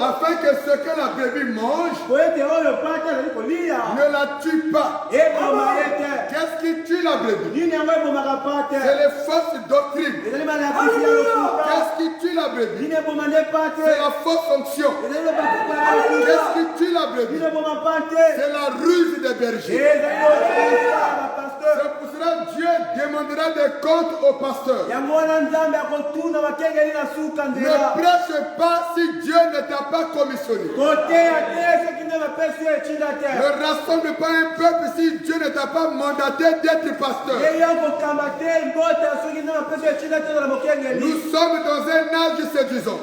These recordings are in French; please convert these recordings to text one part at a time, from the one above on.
afin que ce que la brebis mange ne la tue pas. Qu'est-ce qui tue la brebis? C'est les fausses doctrines. Qu'est-ce qui tue la brebis? C'est la fausse fonction. Qu'est-ce qui tue la brebis? C'est la ruse des bergers. C'est pour cela que Dieu demandera des comptes au pasteur. Ne prêche pas si Dieu ne t'a pas commissionné. Ne rassemble pas un peuple si Dieu ne t'a pas mandaté d'être pasteur. Nous sommes dans un âge séduisant.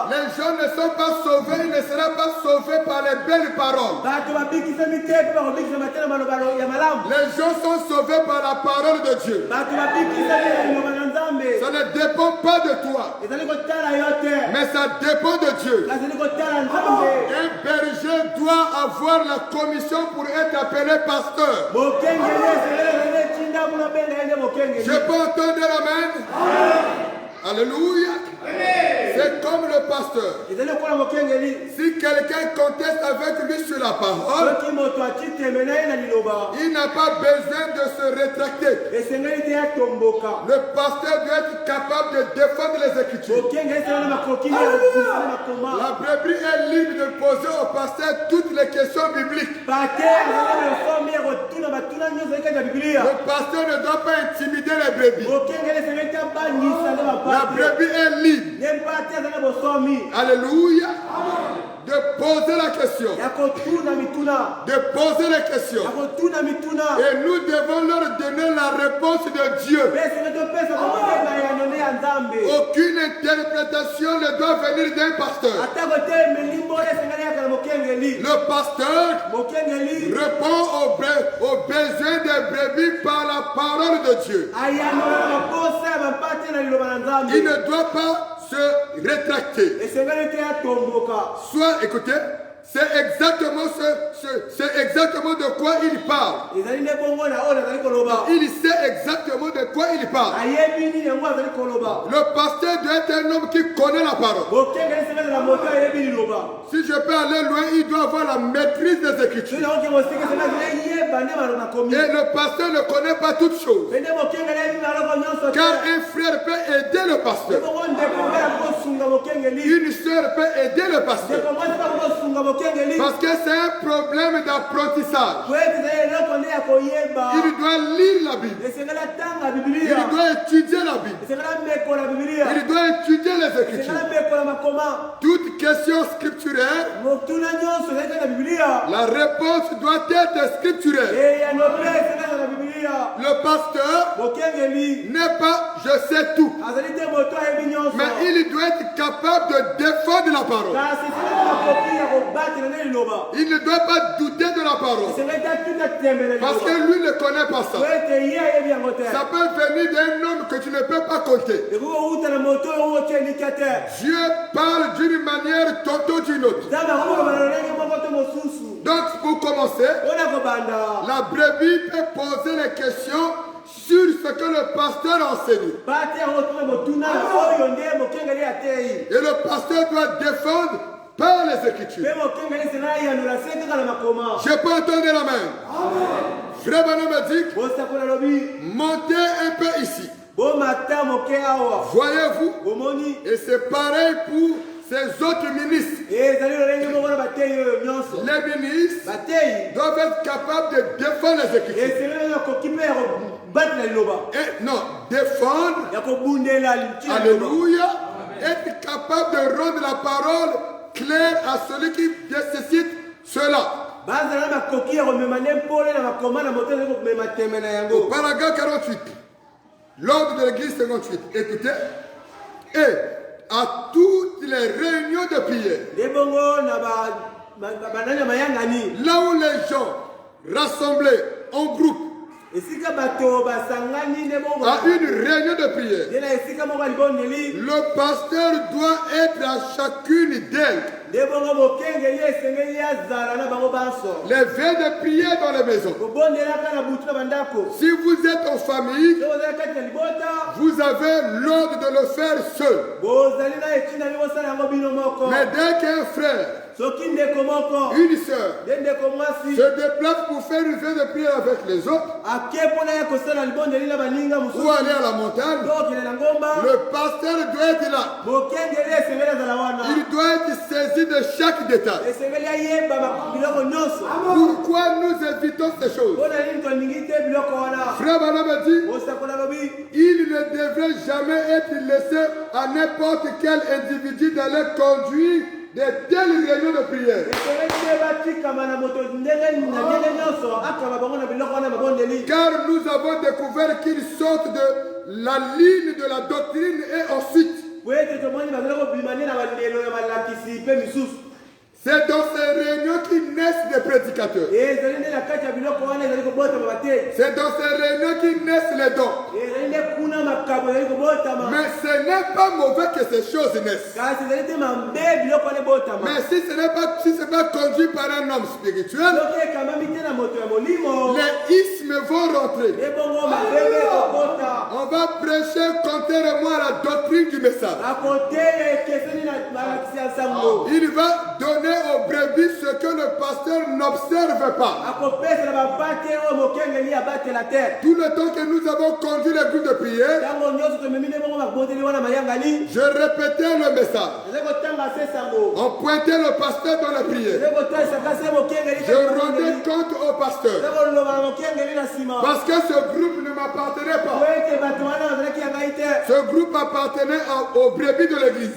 Les gens ne sont pas sauvés, ils ne seront pas sauvés par les belles paroles. Les gens sont sauvés par la parole de Dieu. Ça ne dépend pas de toi, mais ça dépend de Dieu. Un berger doit avoir la commission pour être appelé pasteur. Je peux entendre amen? Alléluia. C'est comme le pasteur. Si quelqu'un conteste avec lui sur la parole, il n'a pas besoin de se rétracter. Le pasteur doit être capable de défendre les Écritures. La brebis est libre de poser au pasteur toutes les questions bibliques. Le pasteur ne doit pas intimider les brebis. La brebis est libre. Alléluia. De poser la question. De poser les questions. Et nous devons leur donner la réponse de Dieu. Aucune interprétation ne doit venir d'un pasteur. Le pasteur répond aux besoins des brebis par la parole de Dieu. Il ne doit pas se rétracter. Soit, écoutez, c'est exactement de quoi il parle. Il sait exactement de quoi il parle. Le pasteur doit être un homme qui connaît la parole. Si je peux aller loin, il doit avoir la maîtrise des Écritures. Et le pasteur ne connaît pas toutes choses. Car un frère peut aider le pasteur. Une sœur peut aider le pasteur. Parce que c'est un problème d'apprentissage. Il doit lire la Bible. Il doit étudier la Bible. Il doit étudier les Écritures. Toute question scripturaire, la réponse doit être scripturaire. Le pasteur n'est pas je sais tout, mais il doit être capable de défendre la parole. Il ne doit pas douter de la parole, parce que lui ne connaît pas ça. Ça peut venir d'un homme que tu ne peux pas compter. Dieu parle d'une manière, tantôt d'une autre. Donc pour commencer, la brebis peut poser les questions sur ce que le pasteur enseigne. Et le pasteur doit défendre par les Écritures. Je peux entendre la main. Frère Branham me dit, montez un peu ici. Voyez-vous? Et c'est pareil pour ces autres ministres. Les ministres doivent être capables de défendre les Écritures. Et non, défendre. Alléluia. Être capable de rendre la parole claire à celui qui nécessite cela. Au paragraphe 48, l'ordre de l'église 58, écoutez, et à toutes les réunions de prière, là où les gens rassemblés en groupe à une réunion de prière, le pasteur doit être à chacune d'elles Les veilles de prière dans les maisons. Si vous êtes en famille, vous avez l'ordre de le faire seul. Mais dès qu'un frère, une sœur se déplace pour faire une veille de prière avec les autres, ou aller à la montagne, le pasteur doit être là. Il doit être saisi de chaque détail. Pourquoi nous évitons ces choses? Frère Branham dit, il ne devrait jamais être laissé à n'importe quel individu d'aller conduire de telles réunions de prière. Car nous avons découvert qu'ils sortent de la ligne de la doctrine et ensuite c'est dans ces réunions qui naissent des prédicateurs. C'est dans ces réunions qui naissent les dons. Mais ce n'est pas mauvais que ces choses naissent. Mais si ce n'est pas conduit par un homme spirituel, les ismes vont rentrer. On va prêcher contrairement à la doctrine du message. Il va donner aux brebis ce que le pasteur n'observe pas. Tout le temps que nous avons conduit les groupes de prière, je répétais le message. On pointait le pasteur dans la prière. Je rendais compte au pasteur. Parce que ce groupe ne m'appartenait pas. Ce groupe appartenait aux brebis de l'église.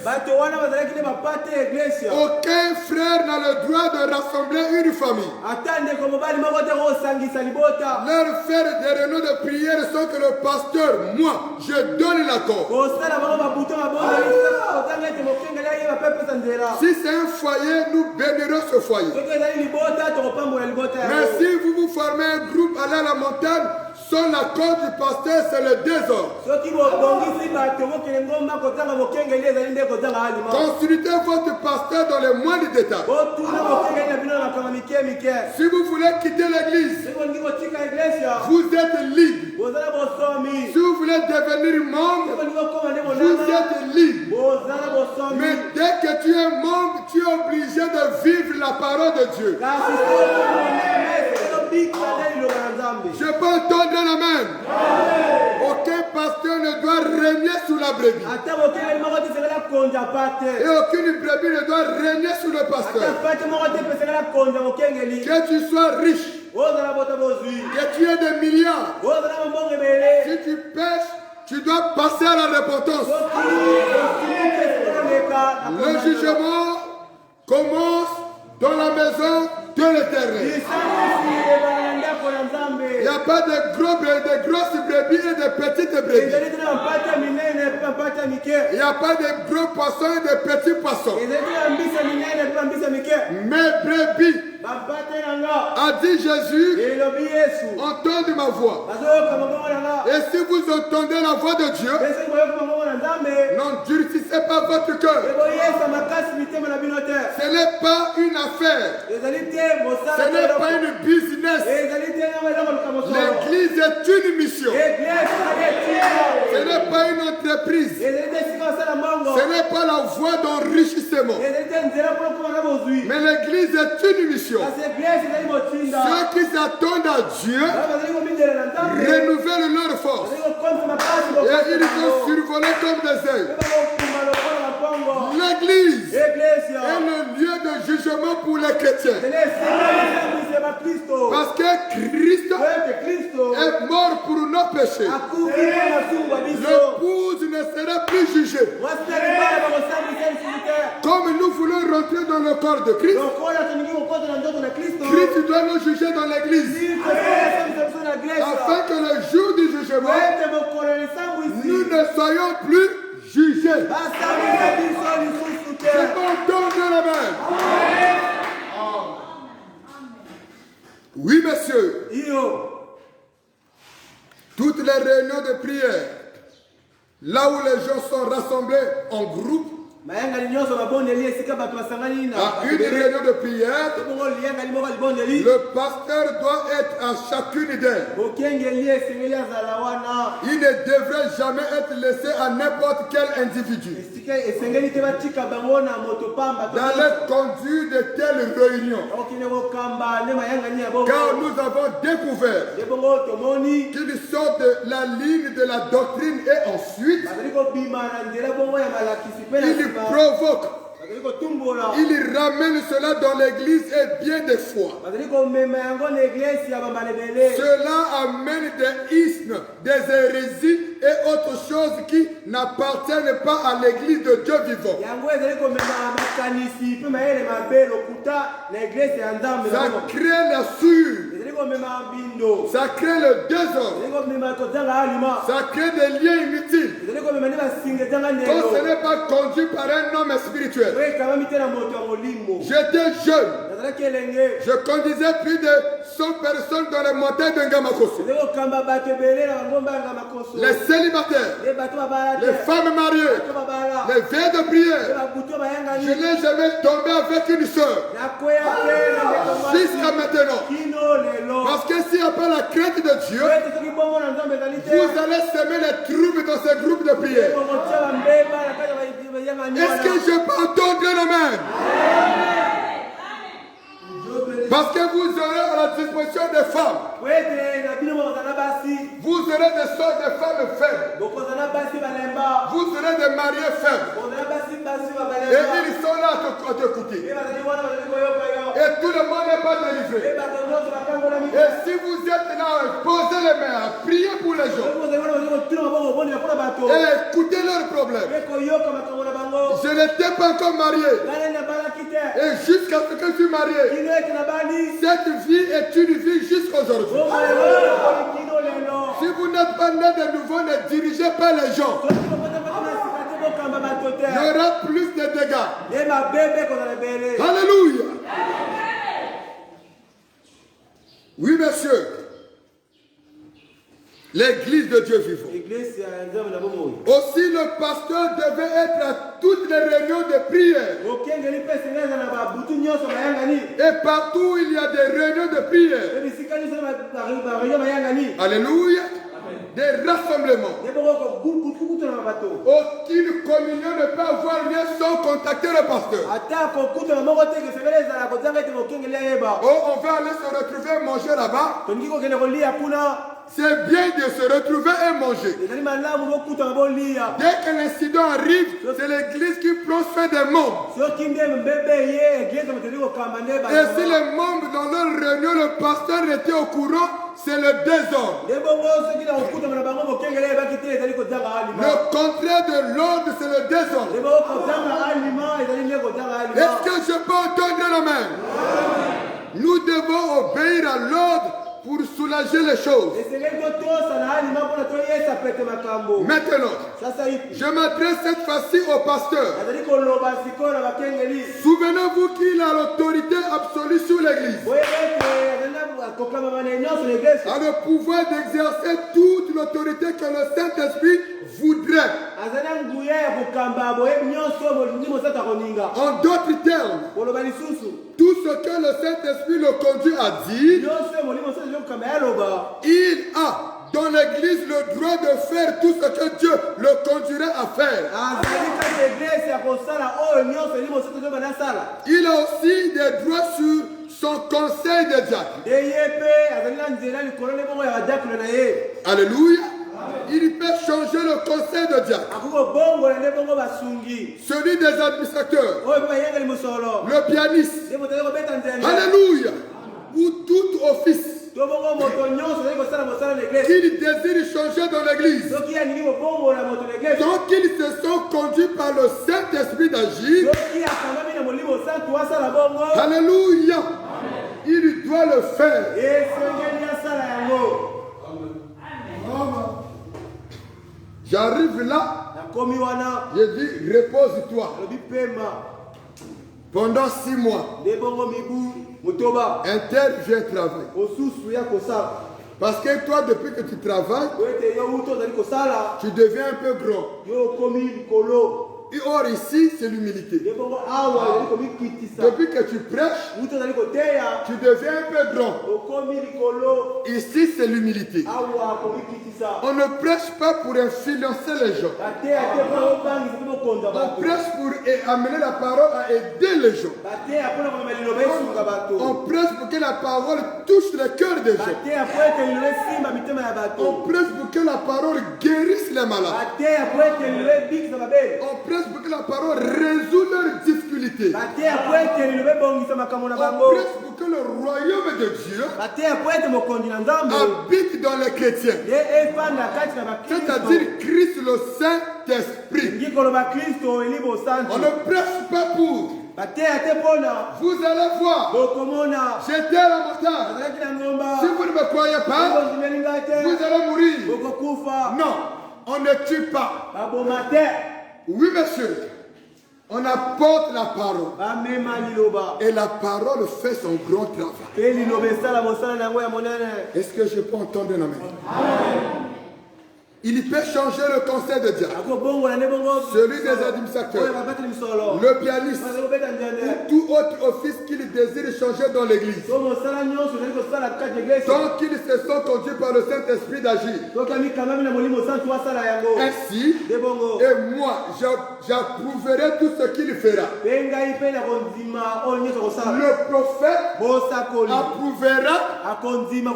Aucun frère n'a le droit de rassembler une famille. Leur faire des réunions de prière sans que le pasteur, moi, je donne l'accord. Si c'est un foyer, nous bénirons ce foyer. Mais si vous vous formez un groupe, allez à la montagne, sans l'accord du pasteur, c'est le désordre. Consultez votre pasteur dans les moindres détails. Si vous voulez quitter l'église, vous êtes libre. Si vous voulez devenir membre, vous êtes libre. Mais dès que tu es membre, tu es obligé de vivre la parole de Dieu. Je peux entendre l'amen. Aucun pasteur ne doit régner sous la brebis. Et aucune brebis ne doit régner sous le pasteur. Que tu sois riche, que tu aies des milliards, si tu pêches, tu dois passer à la repentance. Le jugement commence dans la maison de l'Éternel. Il n'y a pas de grosses brebis et de petites brebis. Il n'y a pas de gros poissons et de petits poissons. Mes brebis, a dit Jésus, entendez ma voix. Et si vous entendez la voix de Dieu, n'endurcissez pas votre cœur. Ce n'est pas une affaire. Ce n'est pas une business. L'église est une mission. Ce n'est pas une entreprise. Ce n'est pas la voie d'enrichissement. Mais l'église est une mission. Ceux qui s'attendent à Dieu renouvellent leur force. Et ils vont survoler comme des ailes. L'église est le lieu de jugement pour les chrétiens. Parce que Christ est mort pour nos péchés. L'épouse ne sera plus jugée. Comme nous voulons rentrer dans le corps de Christ, Christ doit nous juger dans l'église. Afin que le jour du jugement, nous ne soyons plus jugés. C'est bon, donne la main. Oui, monsieur. Toutes les réunions de prière, là où les gens sont rassemblés en groupe, À une réunion de prière, le pasteur doit être à chacune d'elles. Il ne devrait jamais être laissé à n'importe quel individu d'aller conduire de telles réunions. Car nous avons découvert qu'il sort de la ligne de la doctrine et ensuite il provoque, il ramène cela dans l'église et bien des fois. Cela amène des ismes, des hérésies et autres choses qui n'appartiennent pas à l'église de Dieu vivant. Ça crée la souillure. Ça crée le désordre. Ça crée des liens inutiles. Quand ce n'est pas conduit par un homme spirituel. J'étais jeune. Je conduisais plus de 100 personnes dans les montagnes de Ngamakoso. Les célibataires, les femmes mariées, les vieilles de prière. Je n'ai jamais tombé avec une sœur. Jusqu'à maintenant. Parce que s'il n'y a pas la crainte de Dieu, vous allez semer les troubles dans ces groupes de prière. Est-ce que je peux entendre l'amen? Parce que vous aurez à la disposition des femmes. Vous aurez des sortes de femmes faibles. Vous aurez des mariés faibles. Et ils sont là à t'écouter. Et tout le monde n'est pas délivré. Et si vous êtes là, posez les mains, priez pour les gens. Et écoutez leurs problèmes. Je n'étais pas encore marié. Et jusqu'à ce que je suis marié, cette vie est une vie jusqu'à aujourd'hui. Si vous n'êtes pas né de nouveau, ne dirigez pas les gens. Il y aura plus de dégâts. Alléluia. Oui, monsieur. L'église de Dieu vivant. Aussi, le pasteur devait être à toutes les réunions de prière. Et partout, il y a des réunions de prière. Alléluia. Des rassemblements. Aucune communion ne peut avoir lieu sans contacter le pasteur. Oh, on va aller se retrouver manger là-bas. C'est bien de se retrouver et manger. Dès qu'un incident arrive, c'est l'église qui prend soin des membres. Et si les membres dans leur réunion, le pasteur était au courant, c'est le désordre. Le contraire de l'ordre, c'est le désordre. Est-ce que je peux entendre la main? Nous devons obéir à l'ordre pour soulager les choses. Maintenant, je m'adresse cette fois-ci au pasteur. Souvenez-vous qu'il a l'autorité absolue sur l'église. A le pouvoir d'exercer toute l'autorité que le Saint-Esprit voudrait. En d'autres termes, tout ce que le Saint-Esprit le conduit à dire, il a dans l'église le droit de faire tout ce que Dieu le conduirait à faire. Il a aussi des droits sur son conseil de diacre. Alléluia. Il peut changer le conseil de diacre. Celui des administrateurs. Le pianiste. Alléluia. Ou tout office qu'ils désirent changer dans l'église. Tant qu'ils se sont conduits par le Saint-Esprit d'agir. Alléluia. Il doit le faire. J'arrive là. Je dis repose-toi. Pendant 6 mois. Un tel vient travailler. Parce que toi, depuis que tu travailles, tu deviens un peu gros. Or ici, c'est l'humilité. Depuis que tu prêches, tu deviens un peu grand. Ici, c'est l'humilité. On ne prêche pas pour influencer les gens. On prêche pour amener la parole à aider les gens. On prêche pour que la parole touche le cœur des gens. On prêche pour que la parole guérisse les malades. On prêche pour que la parole résout leurs difficultés. On prêche pour que le royaume de Dieu habite dans les chrétiens. C'est-à-dire Christ le Saint-Esprit. On ne prêche pas pour. Vous allez voir. J'étais à la montagne. Si vous ne me croyez pas, vous allez mourir. Non, on ne tue pas. Oui, monsieur. On apporte la parole. Et la parole fait son grand travail. Est-ce que je peux entendre un amen? Il peut changer le conseil de Dieu, celui des administrateurs, le pianiste, ou tout autre office qu'il désire changer dans l'église. Tant qu'ils se sont conduits par le Saint-Esprit d'agir. Ainsi, et moi, j'approuverai tout ce qu'il fera. Le prophète approuvera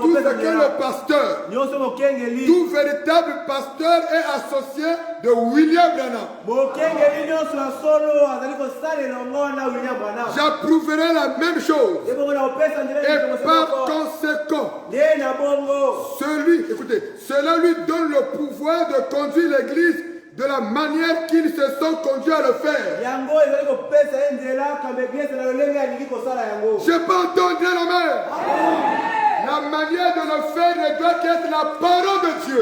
tout ce que le pasteur, tout véritable pasteur est associé de William Branham. J'approuverai la même chose. Et par conséquent, cela lui donne le pouvoir de conduire l'église de la manière qu'ils se sont conduits à le faire. Je peux entendre la main. La manière de le faire ne doit qu'être la parole de Dieu.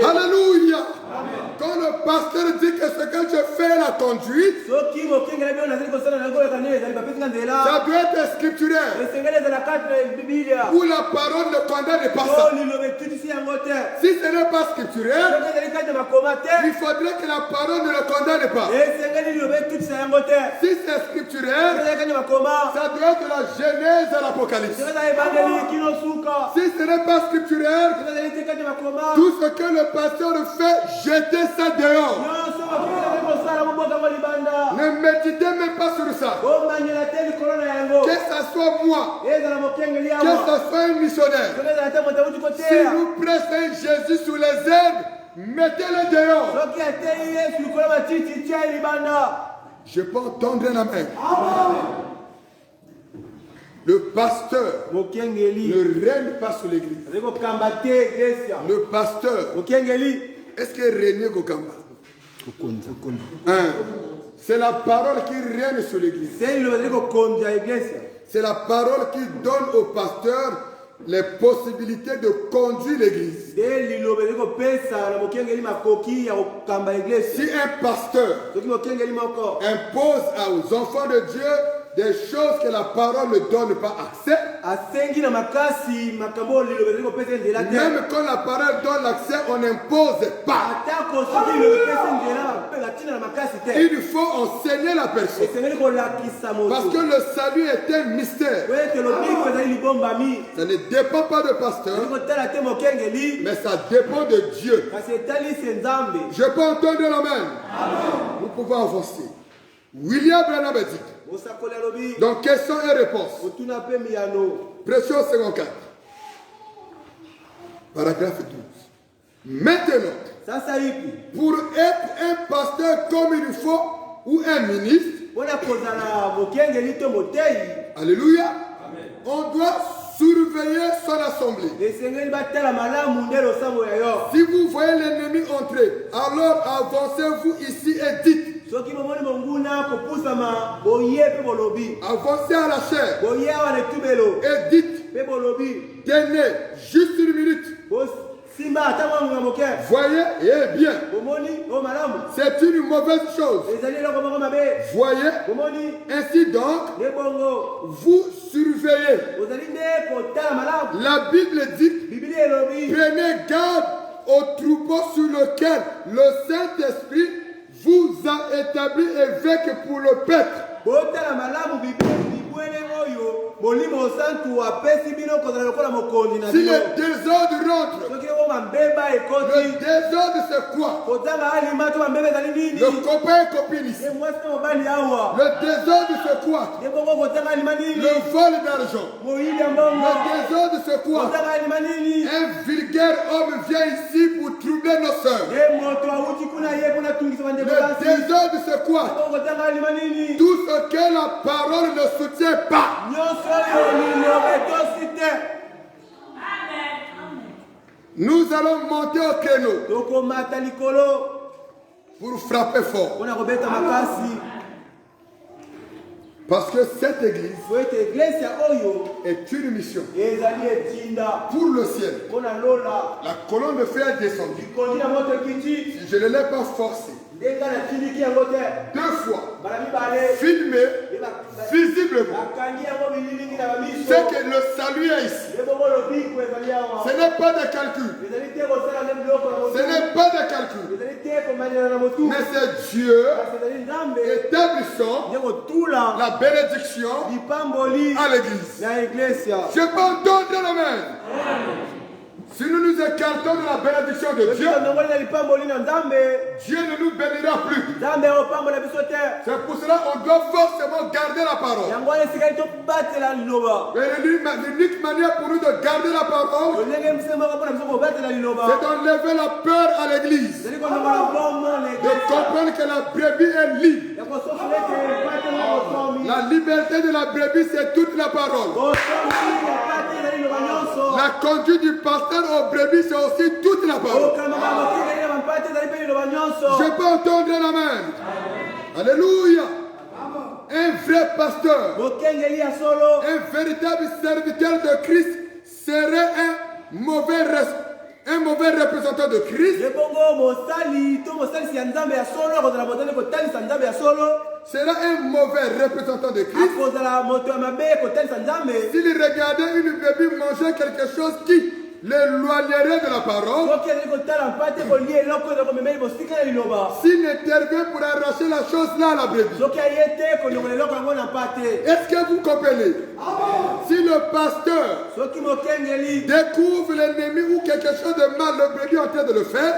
Alléluia. Quand le pasteur dit que ce que je fais est la conduite, ça doit être scripturaire. Où la parole ne condamne pas ça. Si ce n'est pas scripturaire, il faudrait que la parole ne le condamne pas. Si c'est scripturaire, ça doit être la Genèse à l'Apocalypse. Si ce n'est pas scripturaire, tout ce que le pasteur fait, jetez ça dehors. Ne méditez même pas sur ça. Que ce soit moi, que ce soit un missionnaire. Si vous pressez Jésus sous les herbes, mettez-le dehors. Je peux entendre un amen. Le pasteur ne règne pas sur l'église. Le pasteur, est-ce qu'il règne au Kamba? C'est la parole qui règne sur l'église. C'est la parole qui donne au pasteur les possibilités de conduire l'église. Si un pasteur impose aux enfants de Dieu des choses que la parole ne donne pas accès, même quand la parole donne l'accès, on n'impose pas. Il faut enseigner la personne. Parce que le salut est un mystère. Ça ne dépend pas de pasteur, mais ça dépend de Dieu. Je peux entendre l'amen. Nous pouvons avancer. William Branham dit. Donc, questions et réponses. Précieux second 4. Paragraphe 12. Maintenant, pour être un pasteur comme il faut, ou un ministre, alléluia, on doit surveiller son assemblée. Si vous voyez l'ennemi entrer, alors avancez-vous ici et dites. Avancez à la chair et dites, tenez juste une minute. Voyez, et bien, c'est une mauvaise chose. Voyez, ainsi donc, vous surveillez. La Bible dit, prenez garde au troupeau sur lequel le Saint-Esprit vous a établi évêque pour le peuple. Si le désordre rentre, le désordre c'est quoi? Le copain et copine ici. Le désordre c'est quoi? Le vol d'argent. Le désordre c'est quoi? Un vulgaire homme vient ici pour troubler nos sœurs. Le désordre c'est quoi? Tout ce que la parole ne soutient pas. Nous allons monter au créneau pour frapper fort. Parce que cette église est une mission pour le ciel. La colonne de fer est descendue. Si je ne l'ai pas forcé 2 fois, filmé visiblement, c'est que le salut est ici. Ce n'est pas des calculs. Ce n'est pas des calculs. Mais c'est Dieu établissant la bénédiction à l'église. Je peux entendre l'amen. Si nous nous écartons de la bénédiction de Dieu, Dieu ne nous bénira plus. C'est pour cela qu'on doit forcément garder la parole. Et l'unique manière pour nous de garder la parole, c'est d'enlever la peur à l'église. De comprendre que la brebis est libre. La liberté de la brebis, c'est toute la parole. La conduite du pasteur au brebis, c'est aussi toute la parole. Je peux entendre l'amen. Alléluia. Un vrai pasteur, un véritable serviteur de Christ serait un mauvais représentant de Christ. Sera un mauvais représentant de Christ s'il regardait une brebis manger quelque chose qui l'éloignerait de la parole. S'il n'intervient pour arracher la chose là à la brebis. Est-ce que vous comprenez? Si le pasteur découvre l'ennemi ou quelque chose de mal, le brebis est en train de le faire.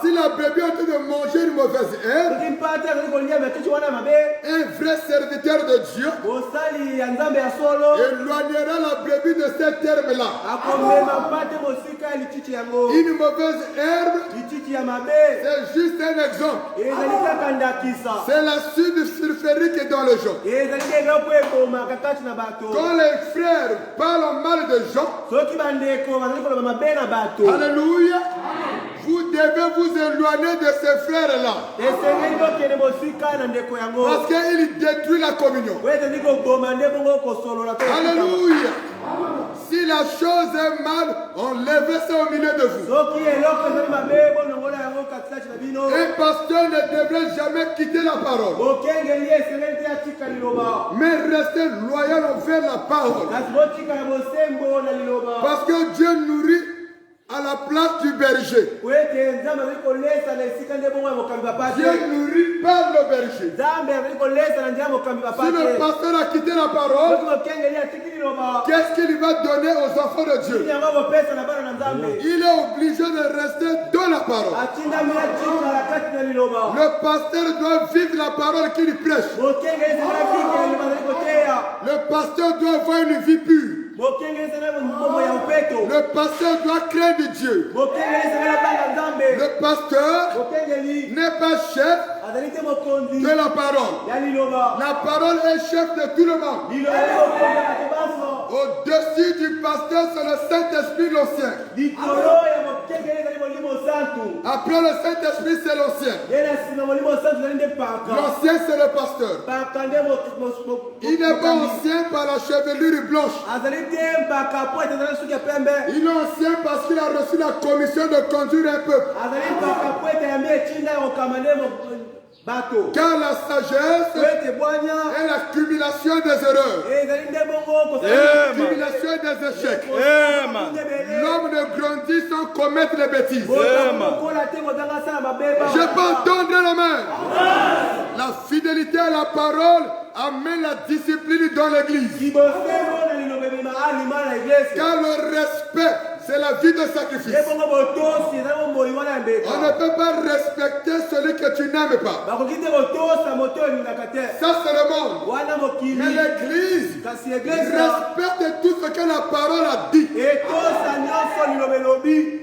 Si la brebis est en train de manger une mauvaise herbe, un vrai serviteur de Dieu éloignera la brebis de cette herbe-là. Une mauvaise herbe, c'est juste un exemple. C'est la suite sulfurique dans le jonc. Quand les frères parlent mal de gens, alléluia, vous devez vous éloigner de ces frères-là. Parce qu'il détruit la communion. Alléluia. Si la chose est mal, enlevez ça au milieu de vous. Un pasteur ne devrait jamais quitter la parole, mais rester loyal envers la parole. Parce que Dieu nourrit à la place du berger. Dieu nourrit par le berger. Si le pasteur a quitté la parole, qu'est-ce qu'il va donner aux enfants de Dieu? Il est obligé de rester dans la parole. Le pasteur doit vivre la parole qu'il prêche. Le pasteur doit avoir une vie pure. Le pasteur doit craindre Dieu. Le pasteur n'est pas chef de la parole. La parole est chef de tout le monde. Au-dessus du pasteur, c'est le Saint-Esprit, l'ancien. Après le Saint-Esprit, c'est l'ancien. L'ancien, c'est le pasteur. Il n'est pas ancien par la chevelure blanche. Il est ancien parce qu'il a reçu la commission de conduire un peuple. Car la sagesse est l'accumulation des erreurs. L'accumulation des échecs. L'homme ne grandit sans commettre les bêtises. Je peux entendre la main. La fidélité à la parole amène la discipline dans l'église. Car le respect, c'est la vie de sacrifice. On ne peut pas respecter celui que tu n'aimes pas. Ça, c'est le monde. Mais l'église respecte tout ce que la parole a dit.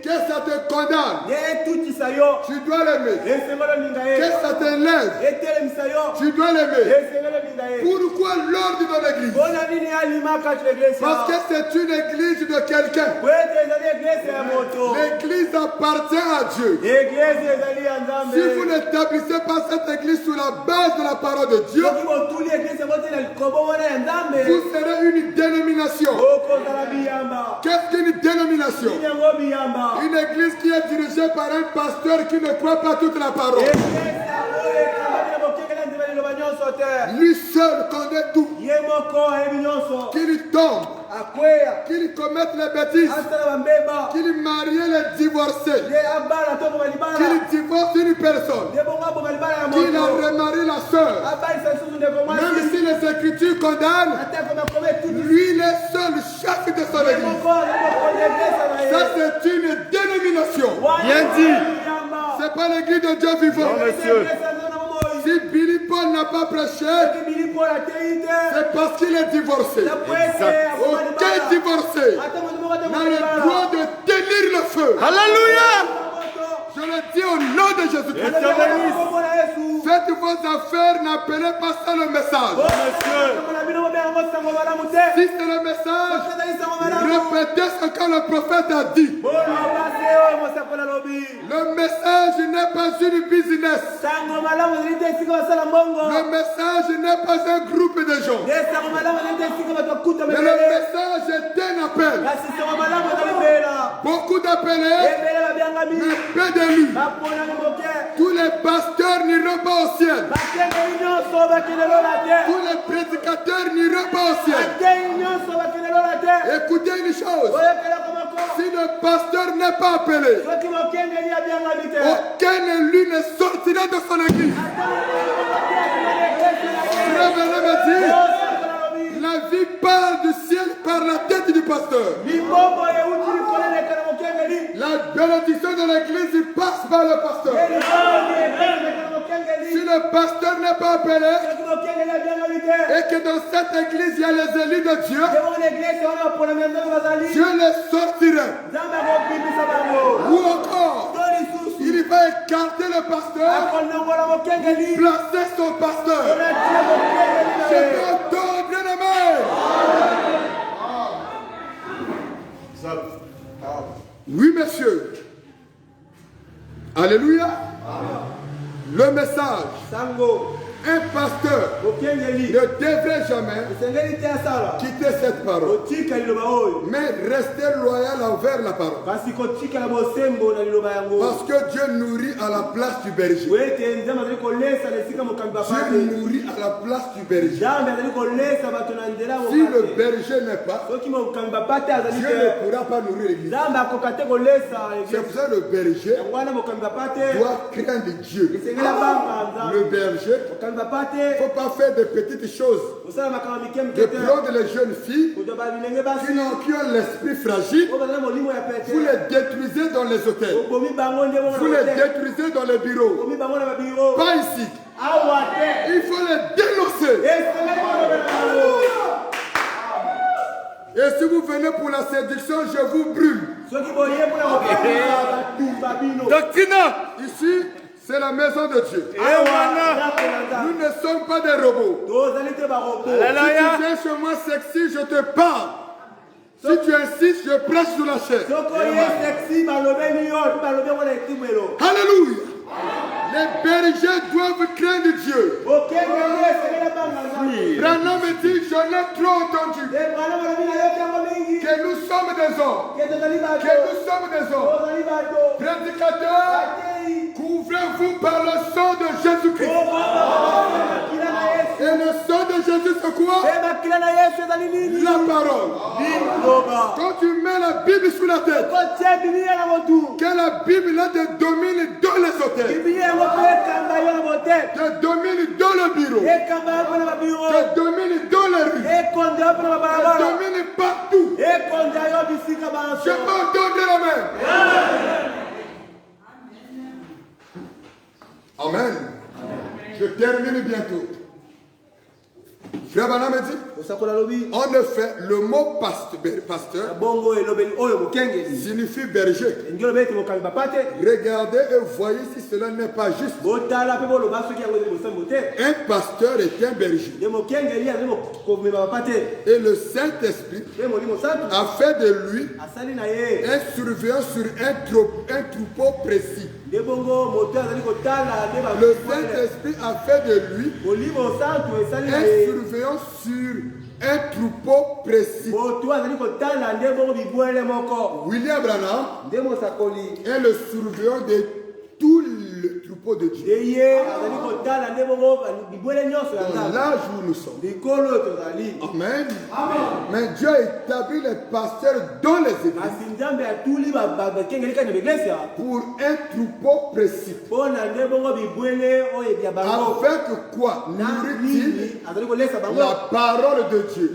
Que ça te condamne, tu dois l'aimer. Que ça t'élève, tu dois l'aimer. Pourquoi l'ordre de l'église? Parce que c'est une église de quelqu'un. L'église appartient à Dieu. Si vous n'établissez pas cette église sur la base de la parole de Dieu, vous serez une dénomination. Qu'est-ce qu'une dénomination? Une église qui est dirigée par un pasteur qui ne croit pas toute la parole. Lui seul connaît tout. Qu'il tombe, qu'il commette les bêtises, qu'il marie les divorcés, qu'il divorce une personne, qu'il a remarié la sœur. Même si les Écritures condamnent, lui il est seul chef de son église. Ça c'est une dénomination. Bien dit. C'est pas l'église de Dieu vivant. Non, monsieur. Si Billy Paul n'a pas prêché, c'est parce qu'il est divorcé. Aucun divorcé n'a le droit de tenir le feu. Alléluia! Je le dis au nom de Jésus-Christ. Faites vos affaires, n'appelez pas ça le message. Si c'est le message, répétez ce que le prophète a dit. Le message n'est pas une business. Le message n'est pas un groupe de gens. Mais le message est un appel. Beaucoup d'appelés, mais peu d'élus. Tous les pasteurs n'iront pas au ciel. Tous les prédicateurs n'iront pas au ciel. Écoutez une chose. Si le pasteur n'est pas appelé, aucun élu ne sortira de son église. La vie part du ciel par la tête du pasteur. La bénédiction de l'église passe par le pasteur. Si le pasteur n'est pas appelé et que dans cette église il y a les élus de Dieu, Dieu les sortira. Ou encore, il va écarter le pasteur, placer son pasteur. Je peux entendre bien aimé. Oui, monsieur. Alléluia. Le message. Un pasteur ne devrait jamais quitter cette parole, mais rester loyal envers la parole. Parce que Dieu nourrit à la place du berger. Dieu nourrit à la place du berger. Si le berger n'est pas, Dieu ne pourra pas nourrir l'église. C'est pour ça que le berger doit craindre Dieu. Le berger, il ne faut pas faire de petites choses. De prendre les jeunes filles qui ont l'esprit fragile, vous les détruisez dans les hôtels, vous les détruisez dans les bureaux. Pas ici. Il faut les dénoncer. Et si vous venez pour la séduction, je vous brûle. Doctrina, ici, c'est la maison de Dieu. Nous ne sommes pas des robots. Si tu viens chez moi sexy, je te parle. Si tu insistes, je prêche sur la chair. Alléluia. Les bergers doivent craindre Dieu. Branham me dit, je l'ai trop entendu. Que nous sommes des hommes. Que nous sommes des hommes. Prédicateurs, couvrez-vous par le sang de Jésus-Christ. Jésus, c'est quoi? La parole. Quand tu mets la Bible sous la tête, que la Bible là te domine dans les hôtels, te domine dans le bureau, te domine dans les rues, te domine partout. Je m'ordonne la main. Amen. Je termine bientôt. Frère Banam dit, en effet, le mot pasteur signifie berger. Regardez et voyez si cela n'est pas juste. Un pasteur est un berger. Et le Saint-Esprit a fait de lui un surveillant sur un troupeau précis. Le Saint-Esprit a fait de lui un surveillant sur un troupeau précis. William Branham est le surveillant de tout le troupeau de Dieu. Dans l'âge où nous sommes. Amen. Mais Dieu a établi les pasteurs dans les églises pour un troupeau précis. Avec quoi nourrit-il la parole de Dieu?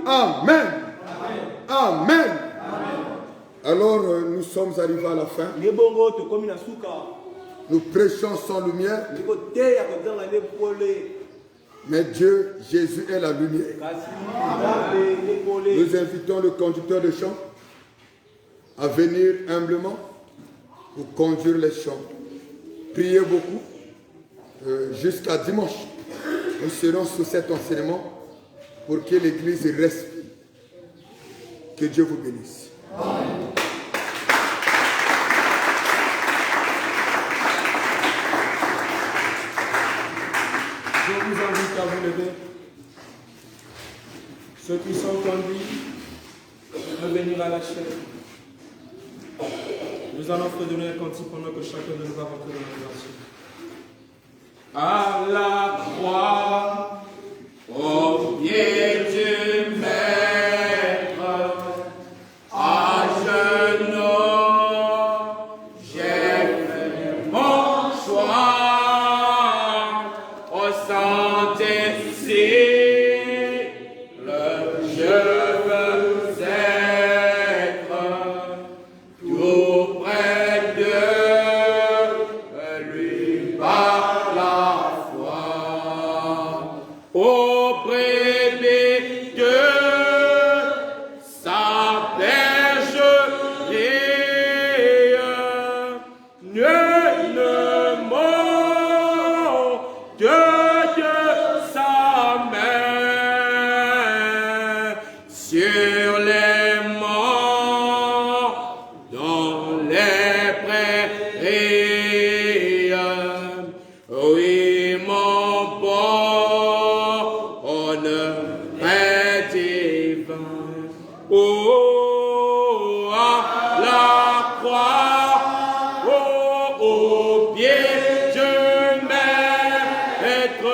Amen. Amen. Alors nous sommes arrivés à la fin. Nous prêchons sans lumière. Mais Dieu, Jésus est la lumière. Nous invitons le conducteur de chant à venir humblement pour conduire les chants. Priez beaucoup jusqu'à dimanche. Nous serons sous cet enseignement pour que l'Église respire. Que Dieu vous bénisse. Amen. Je vous invite à vous lever. Ceux qui sont conduits, revenir à la chaîne. Nous allons fredonner un cantique pendant que chacun de nous va rentrer dans la version. À la croix, au pied du Maître, à genoux, j'ai fait mon choix. Au Saint-Disciple, je veux être tout près de lui par la foi. Au brebis de sa bergerie, nul ne mord de sa main sur les morts dans les prairies. Oui, mon bon est divin. Oh, à la croix, oh, au pied du Maître,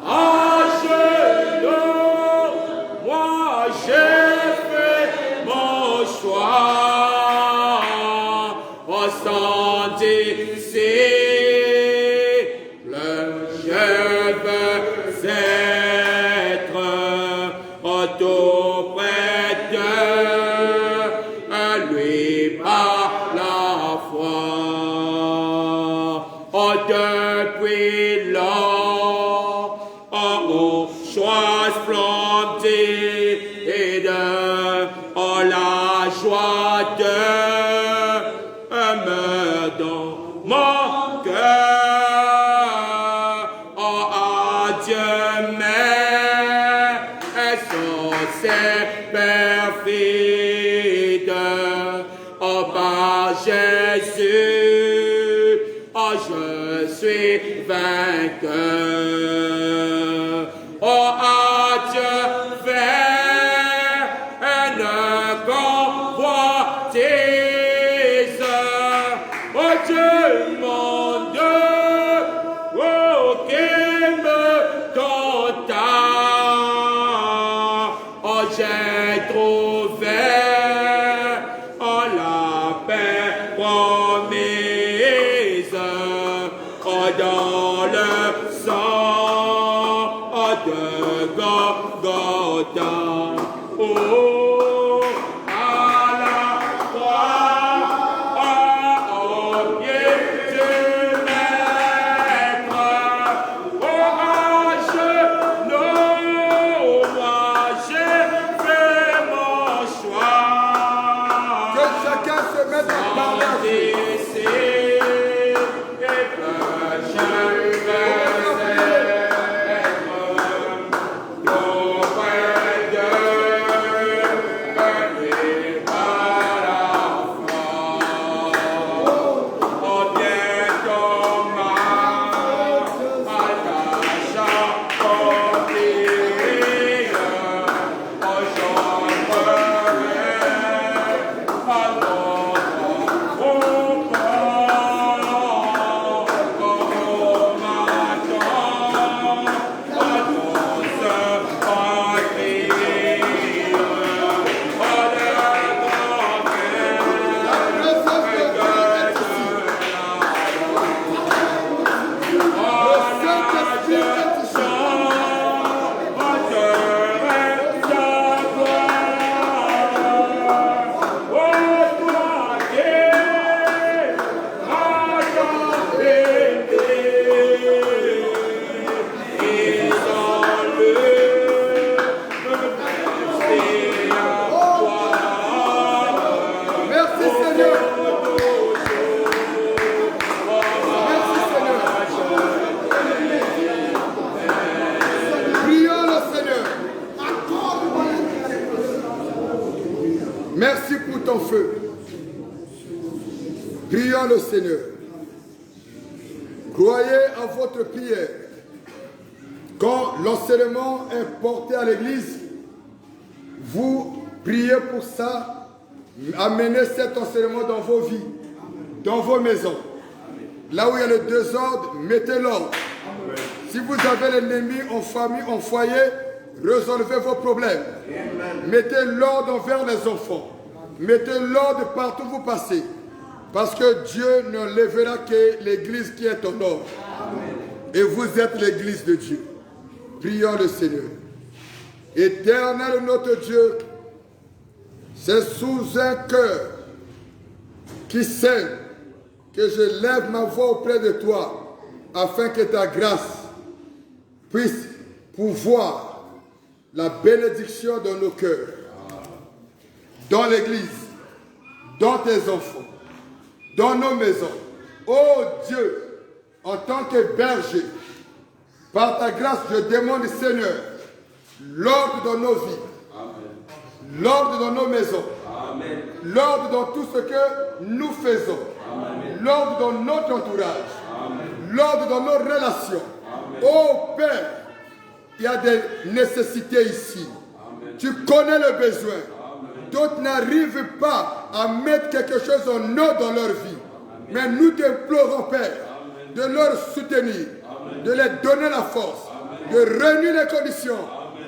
à genoux, moi j'ai fait mon choix. Au Saint-Disciple, je veux être tout près de lui par la foi. Oh, depuis lors, oh, choix splendide, oh, la joie de me dans mon cœur. Oh, adieu, mais c'est perfide. Oh, par Jésus, oh, je suis vainqueur. Oh, adieu, vaine convoitise. Oh, Dieu, mon Dieu, oh, qui me donne promise dans le sang de Golgotha. Oh, à la croix, au pied du Maître, oh, à genoux, moi j'ai fait mon choix. Que chacun se mette à parler. Merci pour ton feu. Prions le Seigneur. Croyez à votre prière. Quand l'enseignement est porté à l'église, vous priez pour ça. Amenez cet enseignement dans vos vies, dans vos maisons. Là où il y a le désordre, mettez l'ordre. Si vous avez l'ennemi en famille, en foyer, résolvez vos problèmes. Mettez l'ordre envers les enfants. Mettez l'ordre partout où vous passez. Parce que Dieu ne lèvera que l'église qui est en ordre. Et vous êtes l'église de Dieu. Prions le Seigneur. Éternel notre Dieu, c'est sous un cœur qui saigne que je lève ma voix auprès de toi, afin que ta grâce puisse pouvoir la bénédiction dans nos cœurs, dans l'église, dans tes enfants, dans nos maisons. Oh Dieu, en tant que berger, par ta grâce, je demande, Seigneur, l'ordre dans nos vies, l'ordre dans nos maisons, l'ordre dans tout ce que nous faisons, l'ordre dans notre entourage, l'ordre dans nos relations. Oh Père, il y a des nécessités ici. Tu connais le besoin. D'autres n'arrivent pas à mettre quelque chose en ordre dans leur vie. Mais nous t'implorons, Père, de leur soutenir, de leur donner la force, de réunir les conditions,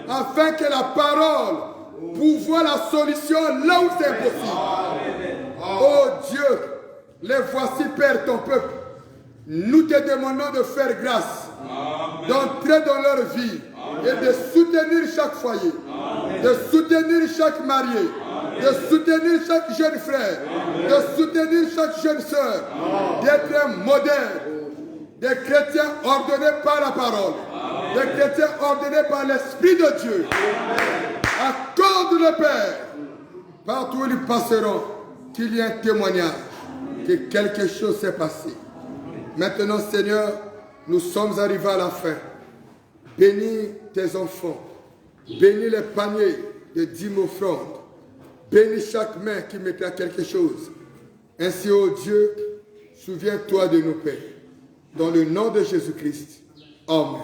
afin que la parole pouvoir la solution là où c'est impossible. Oh Dieu, les voici, Père, ton peuple. Nous te demandons de faire grâce, d'entrer dans leur vie et de soutenir chaque foyer, de soutenir chaque marié, de soutenir chaque jeune frère, de soutenir chaque jeune sœur, d'être un modèle, des chrétiens ordonnés par la parole, des chrétiens ordonnés par l'Esprit de Dieu. Accorde le Père, partout où ils passeront, qu'il y ait un témoignage que quelque chose s'est passé. Maintenant, Seigneur, nous sommes arrivés à la fin. Bénis tes enfants. Bénis les paniers de 10 offrandes. Bénis chaque main qui mettra quelque chose. Ainsi, ô Dieu, souviens-toi de nos pères. Dans le nom de Jésus-Christ. Amen.